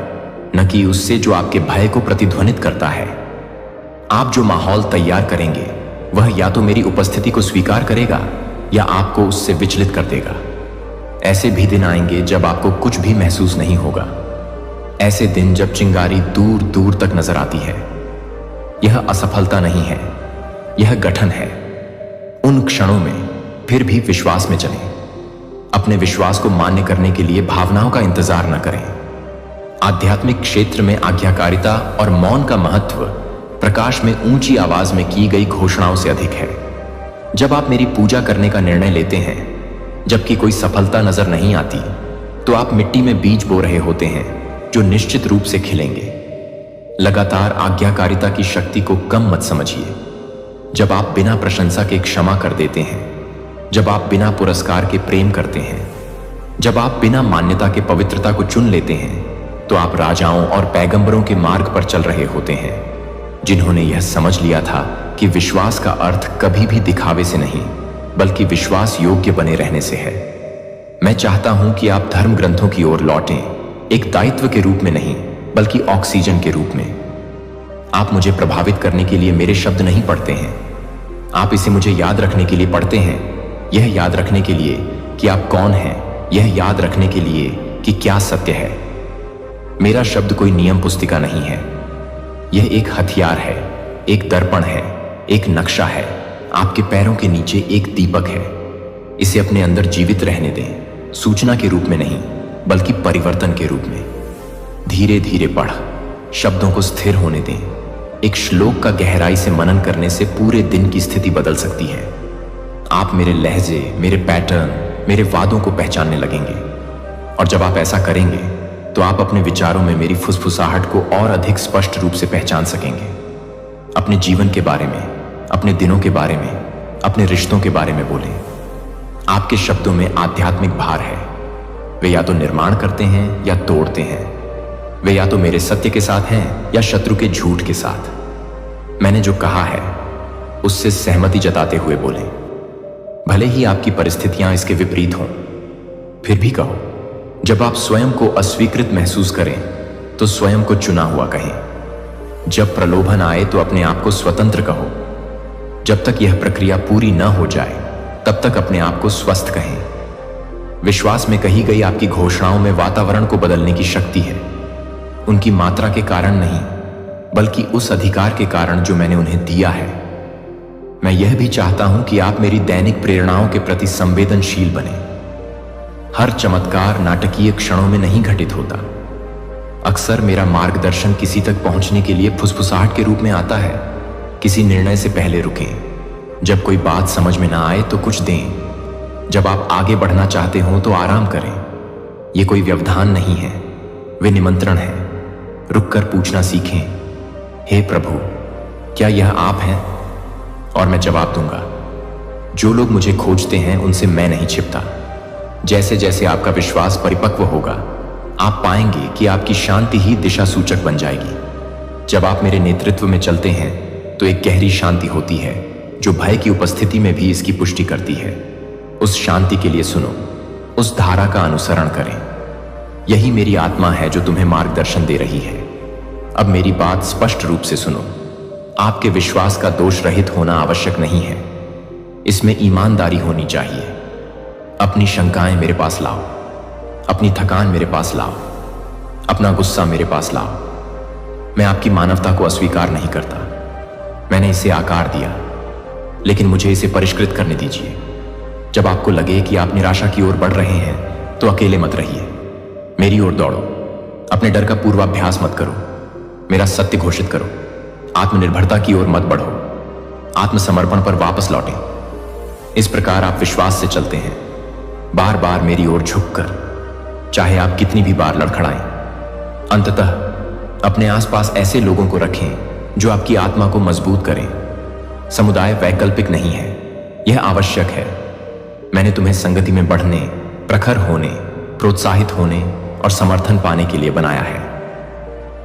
न कि उससे जो आपके भय को प्रतिध्वनित करता है। आप जो माहौल तैयार करेंगे वह या तो मेरी उपस्थिति को स्वीकार करेगा या आपको उससे विचलित कर देगा। ऐसे भी दिन आएंगे जब आपको कुछ भी महसूस नहीं होगा। ऐसे दिन जब चिंगारी दूर दूर तक नजर आती है। यह असफलता नहीं है, यह गठन है। उन क्षणों में फिर भी विश्वास में चलें। अपने विश्वास को मान्य करने के लिए भावनाओं का इंतजार न करें। आध्यात्मिक क्षेत्र में आज्ञाकारिता और मौन का महत्व प्रकाश में ऊंची आवाज में की गई घोषणाओं से अधिक है। जब आप मेरी पूजा करने का निर्णय लेते हैं जबकि कोई सफलता नजर नहीं आती, तो आप मिट्टी में बीज बो रहे होते हैं जो निश्चित रूप से खिलेंगे। लगातार आज्ञाकारिता की शक्ति को कम मत समझिए। जब आप बिना प्रशंसा के क्षमा कर देते हैं, जब आप बिना पुरस्कार के प्रेम करते हैं, जब आप बिना मान्यता के पवित्रता को चुन लेते हैं, तो आप राजाओं और पैगंबरों के मार्ग पर चल रहे होते हैं, जिन्होंने यह समझ लिया था कि विश्वास का अर्थ कभी भी दिखावे से नहीं, बल्कि विश्वास योग्य बने रहने से है। मैं चाहता हूं कि आप धर्म ग्रंथों की ओर लौटें, एक दायित्व के रूप में नहीं, बल्कि ऑक्सीजन के रूप में। आप मुझे प्रभावित करने के लिए मेरे शब्द नहीं पढ़ते हैं, आप इसे मुझे याद रखने के लिए पढ़ते हैं। यह याद रखने के लिए कि आप कौन हैं, यह याद रखने के लिए कि क्या सत्य है। मेरा शब्द कोई नियम पुस्तिका नहीं है, यह एक हथियार है, एक दर्पण है, एक नक्शा है, आपके पैरों के नीचे एक दीपक है। इसे अपने अंदर जीवित रहने दें, सूचना के रूप में नहीं, बल्कि परिवर्तन के रूप में। धीरे धीरे पढ़, शब्दों को स्थिर होने दें। एक श्लोक का गहराई से मनन करने से पूरे दिन की स्थिति बदल सकती है। आप मेरे लहजे, मेरे पैटर्न, मेरे वादों को पहचानने लगेंगे, और जब आप ऐसा करेंगे तो आप अपने विचारों में मेरी फुसफुसाहट को और अधिक स्पष्ट रूप से पहचान सकेंगे। अपने जीवन के बारे में, अपने दिनों के बारे में, अपने रिश्तों के बारे में बोलें। आपके शब्दों में आध्यात्मिक भार है। वे या तो निर्माण करते हैं या तोड़ते हैं। वे या तो मेरे सत्य के साथ हैं या शत्रु के झूठ के साथ। मैंने जो कहा है उससे सहमति जताते हुए बोलें, भले ही आपकी परिस्थितियां इसके विपरीत हों, फिर भी कहो। जब आप स्वयं को अस्वीकृत महसूस करें तो स्वयं को चुना हुआ कहें। जब प्रलोभन आए तो अपने आप को स्वतंत्र कहो। जब तक यह प्रक्रिया पूरी न हो जाए तब तक अपने आप को स्वस्थ कहें। विश्वास में कही गई आपकी घोषणाओं में वातावरण को बदलने की शक्ति है, उनकी मात्रा के कारण नहीं, बल्कि उस अधिकार के कारण जो मैंने उन्हें दिया है। मैं यह भी चाहता हूं कि आप मेरी दैनिक प्रेरणाओं के प्रति संवेदनशील बने। हर चमत्कार नाटकीय क्षणों में नहीं घटित होता। अक्सर मेरा मार्गदर्शन किसी तक पहुंचने के लिए फुसफुसाहट के रूप में आता है। किसी निर्णय से पहले रुकें। जब कोई बात समझ में ना आए तो कुछ दें। जब आप आगे बढ़ना चाहते हो तो आराम करें। यह कोई व्यवधान नहीं है, वे निमंत्रण है। रुककर पूछना सीखें, हे प्रभु, क्या यह आप हैं? और मैं जवाब दूंगा। जो लोग मुझे खोजते हैं उनसे मैं नहीं छिपता। जैसे जैसे आपका विश्वास परिपक्व होगा, आप पाएंगे कि आपकी शांति ही दिशा सूचक बन जाएगी। जब आप मेरे नेतृत्व में चलते हैं तो एक गहरी शांति होती है जो भय की उपस्थिति में भी इसकी पुष्टि करती है। उस शांति के लिए सुनो, उस धारा का अनुसरण करें। यही मेरी आत्मा है जो तुम्हें मार्गदर्शन दे रही है। अब मेरी बात स्पष्ट रूप से सुनो। आपके विश्वास का दोष रहित होना आवश्यक नहीं है, इसमें ईमानदारी होनी चाहिए। अपनी शंकाएं मेरे पास लाओ, अपनी थकान मेरे पास लाओ, अपना गुस्सा मेरे पास लाओ। मैं आपकी मानवता को अस्वीकार नहीं करता। मैंने इसे आकार दिया, लेकिन मुझे इसे परिष्कृत करने दीजिए। जब आपको लगे कि आप निराशा की ओर बढ़ रहे हैं तो अकेले मत रहिए, मेरी ओर दौड़ो। अपने डर का पूर्वाभ्यास मत करो, मेरा सत्य घोषित करो। आत्मनिर्भरता की ओर मत बढ़ो, आत्मसमर्पण पर वापस लौटें। इस प्रकार आप विश्वास से चलते हैं, बार बार मेरी ओर झुककर, चाहे आप कितनी भी बार लड़खड़ाएं। अंततः अपने आसपास ऐसे लोगों को रखें जो आपकी आत्मा को मजबूत करें। समुदाय वैकल्पिक नहीं है, यह आवश्यक है। मैंने तुम्हें संगति में बढ़ने, प्रखर होने, प्रोत्साहित होने और समर्थन पाने के लिए बनाया है।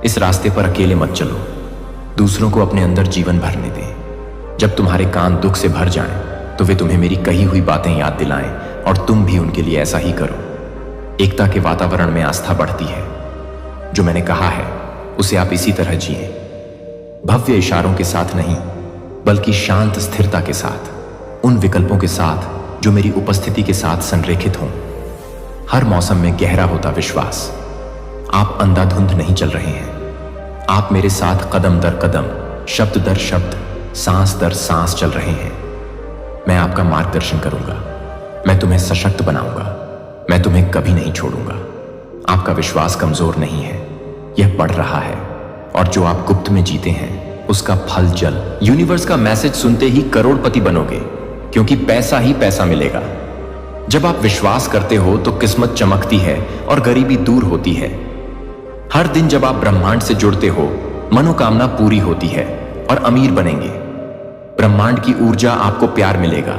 इस रास्ते पर अकेले मत चलो, दूसरों को अपने अंदर जीवन भरने दें। जब तुम्हारे कान दुख से भर जाएं, तो वे तुम्हें मेरी कही हुई बातें याद दिलाएं और तुम भी उनके लिए ऐसा ही करो। एकता के वातावरण में आस्था बढ़ती है। जो मैंने कहा है उसे आप इसी तरह जिए, भव्य इशारों के साथ नहीं, बल्कि शांत स्थिरता के साथ, उन विकल्पों के साथ जो मेरी उपस्थिति के साथ संरेखित हों। हर मौसम में गहरा होता विश्वास। आप अंधाधुंध नहीं चल रहे हैं, आप मेरे साथ कदम दर कदम, शब्द दर शब्द, सांस दर सांस चल रहे हैं। मैं आपका मार्गदर्शन करूंगा, मैं तुम्हें सशक्त बनाऊंगा, मैं तुम्हें कभी नहीं छोड़ूंगा। आपका विश्वास कमजोर नहीं है, यह बढ़ रहा है, और जो आप गुप्त में जीते हैं उसका फल जल। यूनिवर्स का मैसेज सुनते ही करोड़पति बनोगे, क्योंकि पैसा ही पैसा मिलेगा। जब आप विश्वास करते हो तो किस्मत चमकती है और गरीबी दूर होती है। हर दिन जब आप ब्रह्मांड से जुड़ते हो, मनोकामना पूरी होती है और अमीर बनेंगे। ब्रह्मांड की ऊर्जा आपको प्यार मिलेगा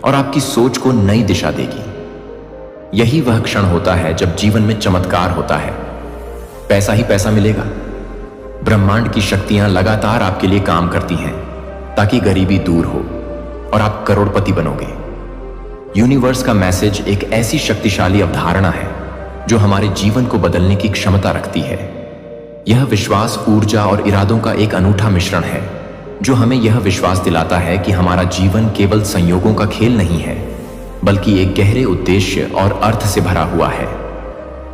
और आपकी सोच को नई दिशा देगी। यही वह क्षण होता है जब जीवन में चमत्कार होता है। पैसा ही पैसा मिलेगा। ब्रह्मांड की शक्तियां लगातार आपके लिए काम करती हैं ताकि गरीबी दूर हो और आप करोड़पति बनोगे। यूनिवर्स का मैसेज एक ऐसी शक्तिशाली अवधारणा है जो हमारे जीवन को बदलने की क्षमता रखती है। यह विश्वास, ऊर्जा और इरादों का एक अनूठा मिश्रण है जो हमें यह विश्वास दिलाता है कि हमारा जीवन केवल संयोगों का खेल नहीं है, बल्कि एक गहरे उद्देश्य और अर्थ से भरा हुआ है।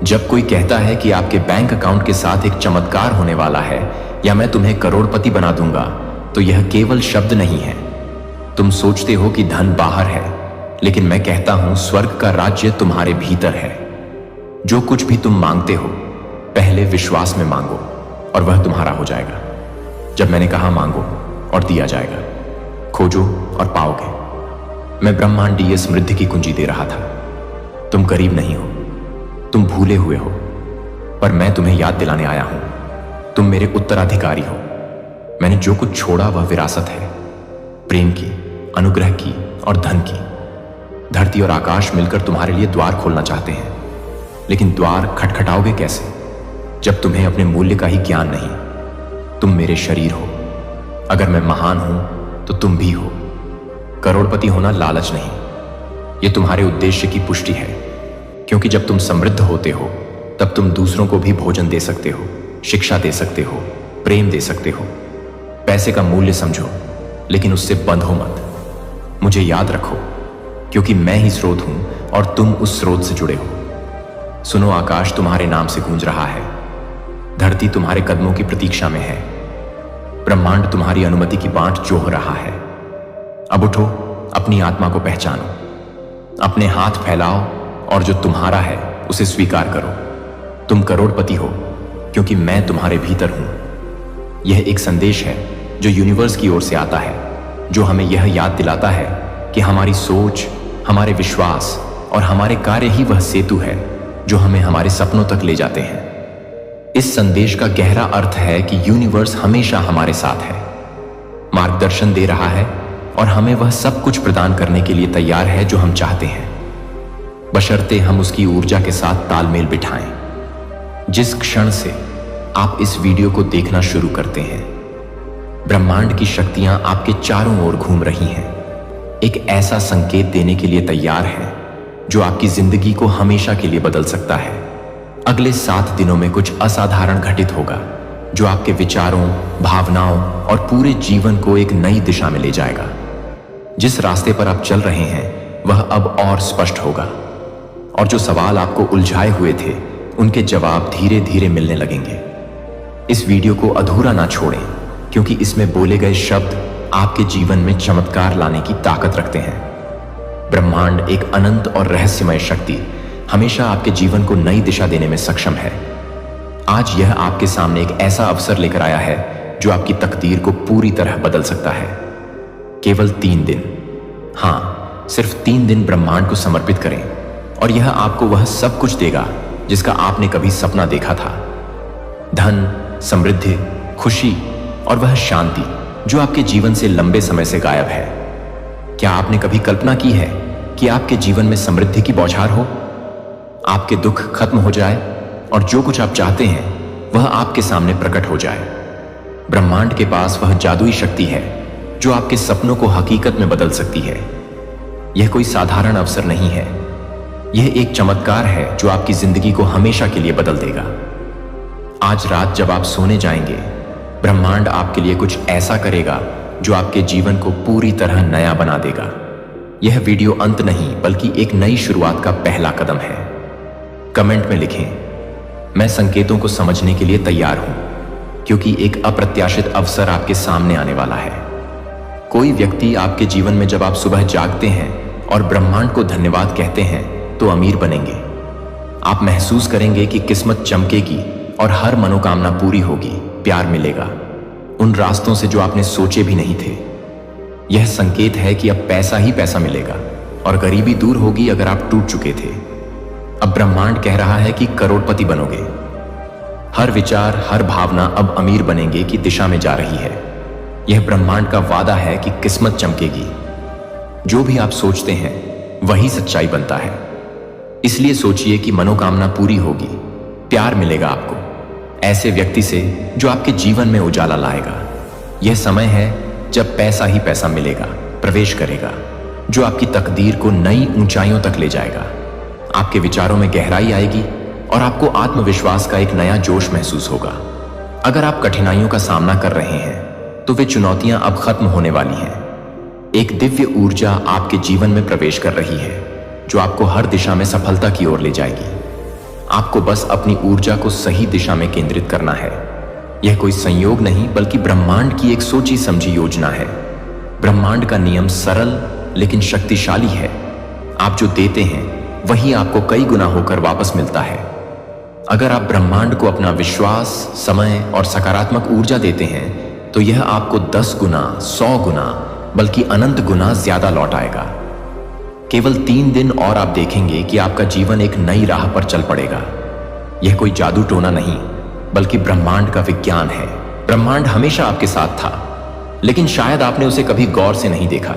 जब कोई कहता है कि आपके बैंक अकाउंट के साथ एक चमत्कार होने वाला है या मैं तुम्हें करोड़पति बना दूंगा, तो यह केवल शब्द नहीं है। तुम सोचते हो कि धन बाहर है, लेकिन मैं कहता हूं स्वर्ग का राज्य तुम्हारे भीतर है। जो कुछ भी तुम मांगते हो, पहले विश्वास में मांगो और वह तुम्हारा हो जाएगा। जब मैंने कहा मांगो और दिया जाएगा, खोजो और पाओगे। मैं ब्रह्मांडीय समृद्धि की कुंजी दे रहा था। तुम करीब नहीं हो, तुम भूले हुए हो, पर मैं तुम्हें याद दिलाने आया हूं। तुम मेरे उत्तराधिकारी हो। मैंने जो कुछ छोड़ा वह विरासत है, प्रेम की, अनुग्रह की और धन की। धरती और आकाश मिलकर तुम्हारे लिए द्वार खोलना चाहते हैं, लेकिन द्वार खटखटाओगे कैसे जब तुम्हें अपने मूल्य का ही ज्ञान नहीं। तुम मेरे शरीर हो। अगर मैं महान हूं तो तुम भी हो। करोड़पति होना लालच नहीं, यह तुम्हारे उद्देश्य की पुष्टि है, क्योंकि जब तुम समृद्ध होते हो तब तुम दूसरों को भी भोजन दे सकते हो, शिक्षा दे सकते हो, प्रेम दे सकते हो। पैसे का मूल्य समझो, लेकिन उससे बंधो मत। मुझे याद रखो, क्योंकि मैं ही स्रोत हूं और तुम उस स्रोत से जुड़े हो। सुनो, आकाश तुम्हारे नाम से गूंज रहा है। धरती तुम्हारे कदमों की प्रतीक्षा में है। ब्रह्मांड तुम्हारी अनुमति की बांट जोह रहा है। अब उठो, अपनी आत्मा को पहचानो, अपने हाथ फैलाओ और जो तुम्हारा है उसे स्वीकार करो। तुम करोड़पति हो क्योंकि मैं तुम्हारे भीतर हूं। यह एक संदेश है जो यूनिवर्स की ओर से आता है, जो हमें यह याद दिलाता है कि हमारी सोच, हमारे विश्वास और हमारे कार्य ही वह सेतु है जो हमें हमारे सपनों तक ले जाते हैं। इस संदेश का गहरा अर्थ है कि यूनिवर्स हमेशा हमारे साथ है, मार्गदर्शन दे रहा है और हमें वह सब कुछ प्रदान करने के लिए तैयार है जो हम चाहते हैं, बशर्ते हम उसकी ऊर्जा के साथ तालमेल बिठाएं। जिस क्षण से आप इस वीडियो को देखना शुरू करते हैं, ब्रह्मांड की शक्तियां आपके चारों ओर घूम रही हैं, एक ऐसा संकेत देने के लिए तैयार है जो आपकी जिंदगी को हमेशा के लिए बदल सकता है। अगले 7 दिनों में कुछ असाधारण घटित होगा जो आपके विचारों, भावनाओं और पूरे जीवन को एक नई दिशा में ले जाएगा। जिस रास्ते पर आप चल रहे हैं वह अब और स्पष्ट होगा, और जो सवाल आपको उलझाए हुए थे उनके जवाब धीरे धीरे मिलने लगेंगे। इस वीडियो को अधूरा ना छोड़ें, क्योंकि इसमें बोले गए शब्द आपके जीवन में चमत्कार लाने की ताकत रखते हैं। ब्रह्मांड, एक अनंत और रहस्यमय शक्ति, हमेशा आपके जीवन को नई दिशा देने में सक्षम है। आज यह आपके सामने एक ऐसा अवसर लेकर आया है जो आपकी तकदीर को पूरी तरह बदल सकता है। केवल 3 दिन, हाँ, सिर्फ 3 दिन ब्रह्मांड को समर्पित करें और यह आपको वह सब कुछ देगा जिसका आपने कभी सपना देखा था। धन, समृद्धि, खुशी और वह शांति जो आपके जीवन से लंबे समय से गायब है। क्या आपने कभी कल्पना की है कि आपके जीवन में समृद्धि की बौछार हो, आपके दुख खत्म हो जाए और जो कुछ आप चाहते हैं वह आपके सामने प्रकट हो जाए? ब्रह्मांड के पास वह जादुई शक्ति है जो आपके सपनों को हकीकत में बदल सकती है। यह कोई साधारण अवसर नहीं है, यह एक चमत्कार है जो आपकी जिंदगी को हमेशा के लिए बदल देगा। आज रात जब आप सोने जाएंगे, ब्रह्मांड आपके लिए कुछ ऐसा करेगा जो आपके जीवन को पूरी तरह नया बना देगा। यह वीडियो अंत नहीं बल्कि एक नई शुरुआत का पहला कदम है। कमेंट में लिखें, मैं संकेतों को समझने के लिए तैयार हूं, क्योंकि एक अप्रत्याशित अवसर आपके सामने आने वाला है। कोई व्यक्ति आपके जीवन में जब आप सुबह जागते हैं और ब्रह्मांड को धन्यवाद कहते हैं तो अमीर बनेंगे। आप महसूस करेंगे कि किस्मत चमकेगी और हर मनोकामना पूरी होगी, प्यार मिलेगा उन रास्तों से जो आपने सोचे भी नहीं थे। यह संकेत है कि अब पैसा ही पैसा मिलेगा और गरीबी दूर होगी अगर आप टूट चुके थे। अब ब्रह्मांड कह रहा है कि करोड़पति बनोगे। हर विचार, हर भावना अब अमीर बनेंगे की दिशा में जा रही है। यह ब्रह्मांड का वादा है कि किस्मत चमकेगी। जो भी आप सोचते हैं वही सच्चाई बनता है। इसलिए सोचिए कि मनोकामना पूरी होगी, प्यार मिलेगा आपको ऐसे व्यक्ति से जो आपके जीवन में उजाला लाएगा। यह समय है जब पैसा ही पैसा मिलेगा, प्रवेश करेगा, जो आपकी तकदीर को नई ऊंचाइयों तक ले जाएगा। आपके विचारों में गहराई आएगी और आपको आत्मविश्वास का एक नया जोश महसूस होगा। अगर आप कठिनाइयों का सामना कर रहे हैं तो वे चुनौतियां अब खत्म होने वाली हैं। एक दिव्य ऊर्जा आपके जीवन में प्रवेश कर रही है जो आपको हर दिशा में सफलता की ओर ले जाएगी। आपको बस अपनी ऊर्जा को सही दिशा में केंद्रित करना है। यह कोई संयोग नहीं बल्कि ब्रह्मांड की एक सोची समझी योजना है। ब्रह्मांड का नियम सरल लेकिन शक्तिशाली है। आप जो देते हैं वही आपको कई गुना होकर वापस मिलता है। अगर आप ब्रह्मांड को अपना विश्वास, समय और सकारात्मक ऊर्जा देते हैं तो यह आपको 10 गुना, 100 गुना बल्कि अनंत गुना ज्यादा लौट आएगा। केवल 3 दिन और आप देखेंगे कि आपका जीवन एक नई राह पर चल पड़ेगा। यह कोई जादू टोना नहीं बल्कि ब्रह्मांड का विज्ञान है। ब्रह्मांड हमेशा आपके साथ था, लेकिन शायद आपने उसे कभी गौर से नहीं देखा।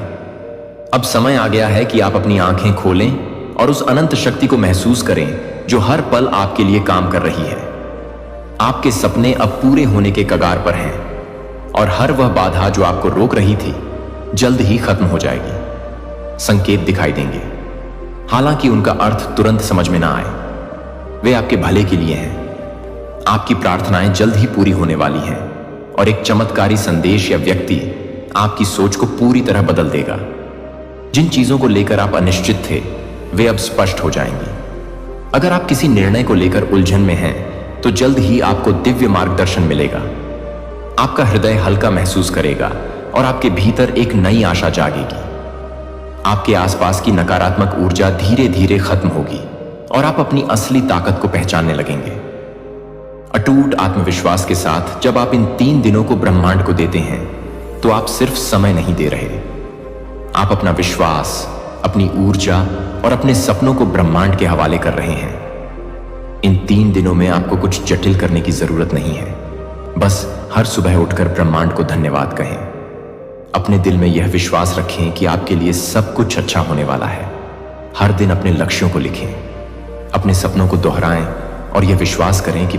अब समय आ गया है कि आप अपनी आंखें खोलें और उस अनंत शक्ति को महसूस करें जो हर पल आपके लिए काम कर रही है। आपके सपने अब पूरे होने के कगार पर हैं और हर वह बाधा जो आपको रोक रही थी जल्द ही खत्म हो जाएगी। संकेत दिखाई देंगे, हालांकि उनका अर्थ तुरंत समझ में ना आए। वे आपके भले के लिए हैं। आपकी प्रार्थनाएं जल्द ही पूरी होने वाली हैं और एक चमत्कारी संदेश या व्यक्ति आपकी सोच को पूरी तरह बदल देगा। जिन चीजों को लेकर आप अनिश्चित थे वे अब स्पष्ट हो जाएंगी। अगर आप किसी निर्णय को लेकर उलझन में हैं तो जल्द ही आपको दिव्य मार्गदर्शन मिलेगा। आपका हृदय हल्का महसूस करेगा और आपके भीतर एक नई आशा जागेगी। आपके आसपास की नकारात्मक ऊर्जा धीरे धीरे खत्म होगी और आप अपनी असली ताकत को पहचानने लगेंगे। अटूट आत्मविश्वास के साथ जब आप इन 3 दिनों को ब्रह्मांड को देते हैं तो आप सिर्फ समय नहीं दे रहे, आप अपना विश्वास, अपनी ऊर्जा और अपने सपनों को ब्रह्मांड के हवाले कर रहे हैं। इन 3 दिनों में आपको कुछ जटिल करने की जरूरत नहीं है। बस हर सुबह उठकर ब्रह्मांड को धन्यवाद कहें। अपने दिल में यह विश्वास रखें कि आपके लिए सब कुछ अच्छा होने वाला है। हर दिन अपने लक्ष्यों को लिखें, अपने सपनों को दोहराएं और यह विश्वास करें कि